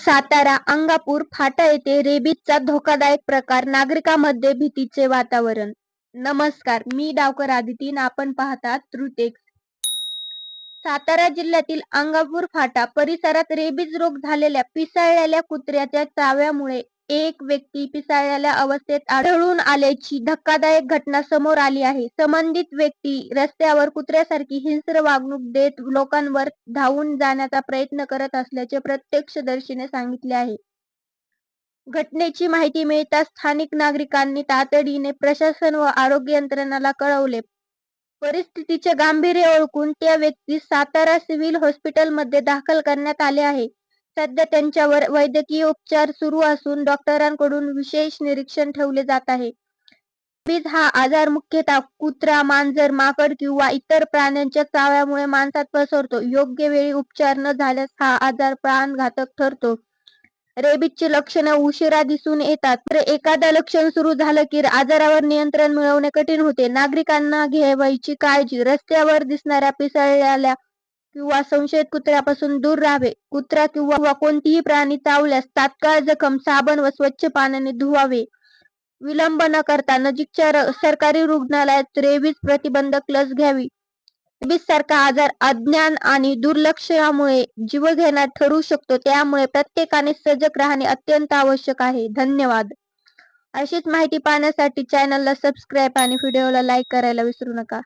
सातारा अंगापूर फाटा येथे रेबीजचा धोकादायक प्रकार, नागरिकांमध्ये भीतीचे वातावरण. नमस्कार, मी डावकर आदिती आणि आपण पाहतात ट्रुथएक्स. सातारा जिल्ह्यातील अंगापूर फाटा परिसरात रेबीज रोग झालेल्या पिसाळलेल्या कुत्र्याच्या चाव्यामुळे एक व्यक्ती पिसाळलेल्या अवस्थेत आढळून आल्याची धक्कादायक घटना समोर आली आहे. संबंधित व्यक्ती रस्त्यावर कुत्र्यासारखी हिंस्र वागणूक देत लोकांवर धावून जाण्याचा प्रयत्न करत असल्याचे प्रत्यक्षदर्शीने सांगितले आहे. घटनेची माहिती मिळताच स्थानिक नागरिकांनी तातडीने प्रशासन व आरोग्य यंत्रणाला कळवले. परिस्थितीचे गांभीर्य ओळखून त्या व्यक्तीस सातारा सिव्हिल हॉस्पिटलमध्ये दाखल करण्यात आले आहे. सध्या त्यांच्यावर वैद्यकीय उपचार सुरू असून डॉक्टरांकडून विशेष निरीक्षण ठेवले जात आहे. रेबीज हा आजार मुख्यतः कुत्रा, मांजर, माकड किंवा इतर प्राण्यांच्या चाव्यामुळे माणसात पसरतो. योग्य वेळी उपचार न झाल्यास हा आजार प्राणघातक ठरतो. रेबीजची लक्षणे उशिरा दिसून येतात, तर एखादा लक्षण सुरू झालं की आजारावर नियंत्रण मिळवणे कठीण होते. नागरिकांना घ्यावयाची काळजी. रस्त्यावर दिसणाऱ्या पिसाळलेल्या किंवा संशयित कुत्र्यापासून दूर राहावे. कुत्रा किंवा कोणतीही प्राणी चावल्यास तात्काळ जखम साबण व स्वच्छ पाण्याने धुवावे. विलंब न करता नजीकच्या सरकारी रुग्णालयात रेबीज प्रतिबंधक लस घ्यावी. रेबीज सारखा आजार अज्ञान आणि दुर्लक्षामुळे जीवघेणा ठरू शकतो, त्यामुळे प्रत्येकाने सजग राहणे अत्यंत आवश्यक आहे. धन्यवाद. अशीच माहिती पाहण्यासाठी चॅनलला सबस्क्राईब आणि व्हिडिओला लाईक करायला विसरू नका.